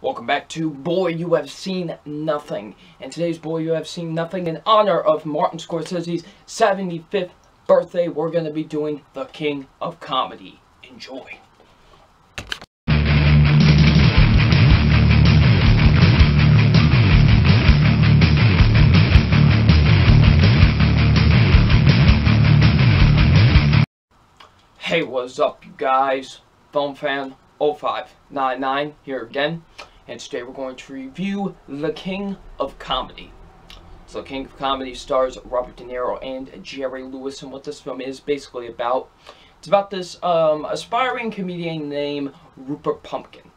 Welcome back to Boy You Have Seen Nothing. And today's Boy You Have Seen Nothing, in honor of Martin Scorsese's 75th birthday, we're going to be doing The King of Comedy. Enjoy. Hey, what's up, you guys? Film fan 0599 here again, and today we're going to review The King of Comedy. So, The King of Comedy stars Robert De Niro and Jerry Lewis, and what this film is basically about, it's about this aspiring comedian named Rupert Pumpkin.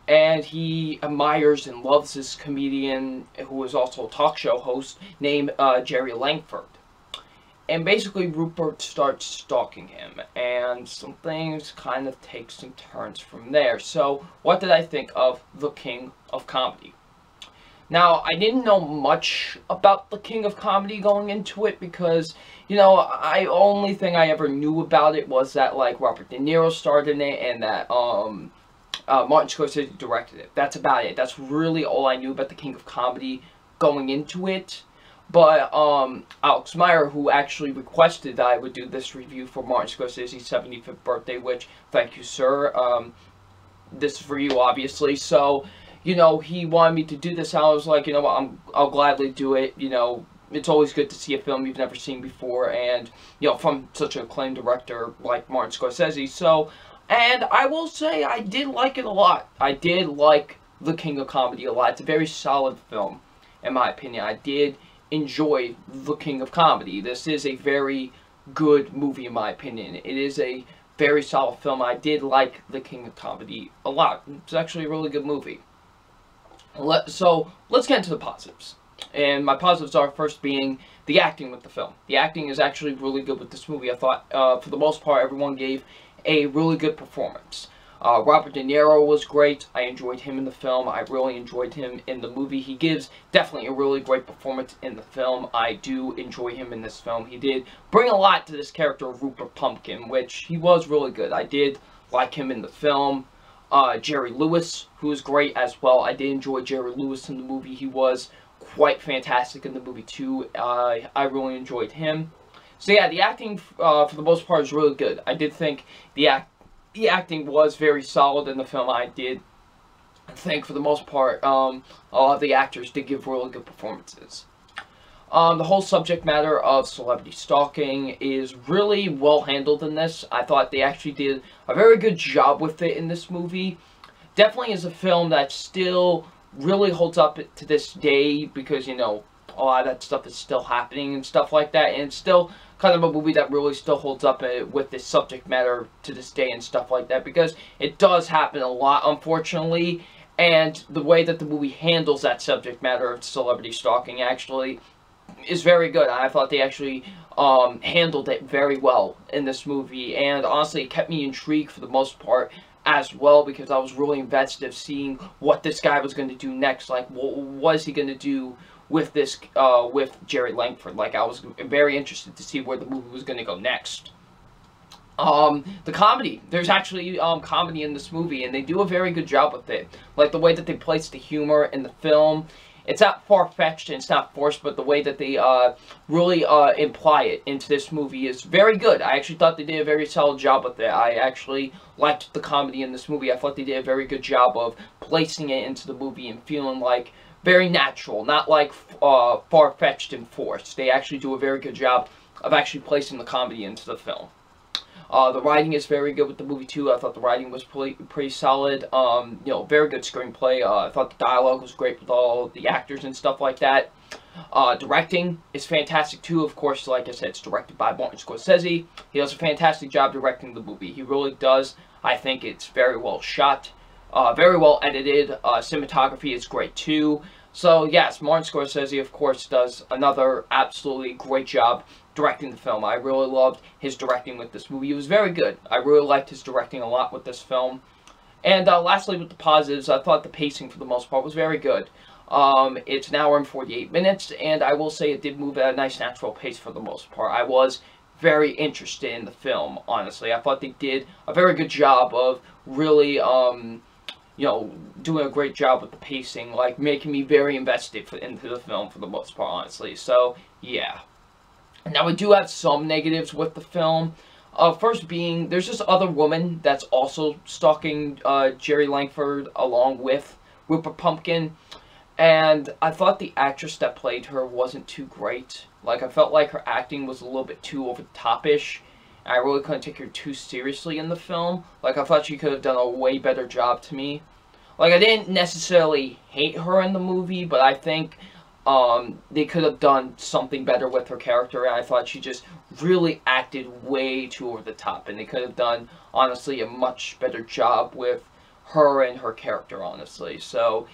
And he admires and loves this comedian who is also a talk show host named Jerry Langford. And basically, Rupert starts stalking him, and some things kind of take some turns from there. So, what did I think of The King of Comedy? Now, I didn't know much about The King of Comedy going into it because, you know, only thing I ever knew about it was that, like, Robert De Niro starred in it and that, Martin Scorsese directed it. That's about it. That's really all I knew about The King of Comedy going into it. But, Alex Meyer, who actually requested that I would do this review for Martin Scorsese's 75th birthday, which, thank you, sir, this is for you, obviously, so, you know, he wanted me to do this, and I was like, you know what, I'll gladly do it, you know, it's always good to see a film you've never seen before, and, you know, from such an acclaimed director like Martin Scorsese, so, and I will say, I did like it a lot. I did like The King of Comedy a lot. It's a very solid film, in my opinion. I did enjoy The King of Comedy. This is a very good movie in my opinion. It is a very solid film. I did like The King of Comedy a lot. It's actually a really good movie. So let's get into the positives. And my positives are first being the acting with the film. The acting is actually really good with this movie. I thought for the most part everyone gave a really good performance. Robert De Niro was great. I enjoyed him in the film. I really enjoyed him in the movie. He gives definitely a really great performance in the film. I do enjoy him in this film. He did bring a lot to this character of Rupert Pumpkin, which he was really good. I did like him in the film. Jerry Lewis, who was great as well. I did enjoy Jerry Lewis in the movie. He was quite fantastic in the movie too. I really enjoyed him. So yeah, the acting for the most part is really good. I did think the acting was very solid in the film. I did think, for the most part, a lot of the actors did give really good performances. The whole subject matter of celebrity stalking is really well handled in this. I thought they actually did a very good job with it in this movie. Definitely is a film that still really holds up to this day because, you know, a lot of that stuff is still happening and stuff like that, and it's still kind of a movie that really still holds up with this subject matter to this day and stuff like that, because it does happen a lot, unfortunately, and the way that the movie handles that subject matter of celebrity stalking actually is very good. I thought they actually handled it very well in this movie, and honestly it kept me intrigued for the most part as well, because I was really invested of seeing what this guy was going to do next. Like, what is he going to do with this, with Jerry Langford? Like, I was very interested to see where the movie was going to go next. The comedy. There's actually, comedy in this movie, and they do a very good job with it. Like, the way that they place the humor in the film, it's not far-fetched and it's not forced, but the way that they, really, imply it into this movie is very good. I actually thought they did a very solid job with it. I actually liked the comedy in this movie. I thought they did a very good job of placing it into the movie and feeling like very natural, not like far-fetched and forced. They actually do a very good job of actually placing the comedy into the film. The writing is very good with the movie too. I thought the writing was pretty solid. You know, very good screenplay. I thought the dialogue was great with all the actors and stuff like that. Directing is fantastic too. Of course, like I said, it's directed by Martin Scorsese. He does a fantastic job directing the movie. He really does. I think it's very well shot. Very well edited. Cinematography is great too. So yes, Martin Scorsese, of course, does another absolutely great job directing the film. I really loved his directing with this movie. It was very good. I really liked his directing a lot with this film. And lastly, with the positives, I thought the pacing for the most part was very good. It's an hour and 48 minutes, and I will say it did move at a nice natural pace for the most part. I was very interested in the film, honestly. I thought they did a very good job of really, you know, doing a great job with the pacing, like making me very invested into the film for the most part, honestly. So yeah. Now we do have some negatives with the film. First being, there's this other woman that's also stalking Jerry Langford along with Rupert Pumpkin. And I thought the actress that played her wasn't too great. Like, I felt like her acting was a little bit too over-the-top-ish. I really couldn't take her too seriously in the film. Like, I thought she could have done a way better job to me. Like, I didn't necessarily hate her in the movie, but I think they could have done something better with her character. And I thought she just really acted way too over the top. And they could have done, honestly, a much better job with her and her character, honestly. So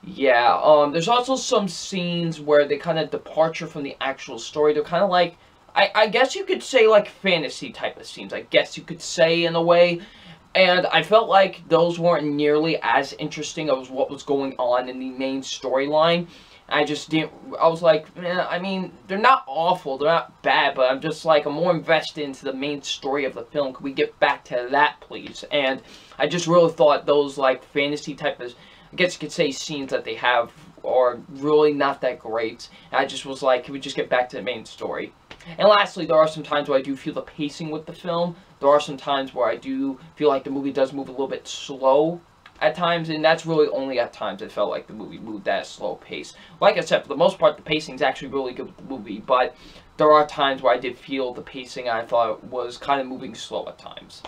yeah, there's also some scenes where they kind of departure from the actual story. They're kind of like, I guess you could say like fantasy type of scenes, I guess you could say in a way. And I felt like those weren't nearly as interesting as what was going on in the main storyline. I just didn't, I was like, I mean, they're not awful, they're not bad, but I'm just like, I'm more invested into the main story of the film. Could we get back to that, please? And I just really thought those like fantasy type of, I guess you could say, scenes that they have are really not that great. And I just was like, can we just get back to the main story? And lastly, there are some times where I do feel the pacing with the film. There are some times where I do feel like the movie does move a little bit slow at times, and that's really only at times it felt like the movie moved at a slow pace. Like I said, for the most part, the pacing is actually really good with the movie, but there are times where I did feel the pacing I thought was kind of moving slow at times.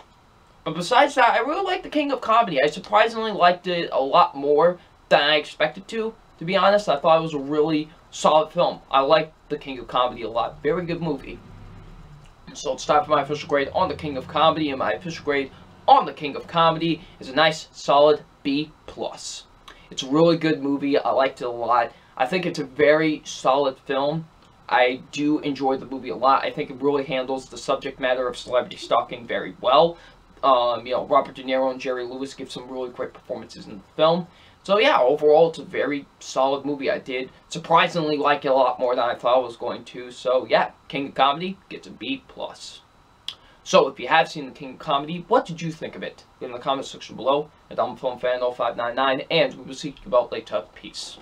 But besides that, I really liked The King of Comedy. I surprisingly liked it a lot more than I expected to be honest. I thought it was a really solid film. I liked The King of Comedy a lot. Very good movie. So it's time for my official grade on The King of Comedy, and my official grade on The King of Comedy is a nice, solid B+. It's a really good movie. I liked it a lot. I think it's a very solid film. I do enjoy the movie a lot. I think it really handles the subject matter of celebrity stalking very well. You know, Robert De Niro and Jerry Lewis give some really great performances in the film. So yeah, overall, it's a very solid movie. I did surprisingly like it a lot more than I thought I was going to. So yeah, King of Comedy gets a B+. So if you have seen The King of Comedy, what did you think of it? Leave in the comment section below. And I'm FilmFan0599, and we will see you about later. Peace.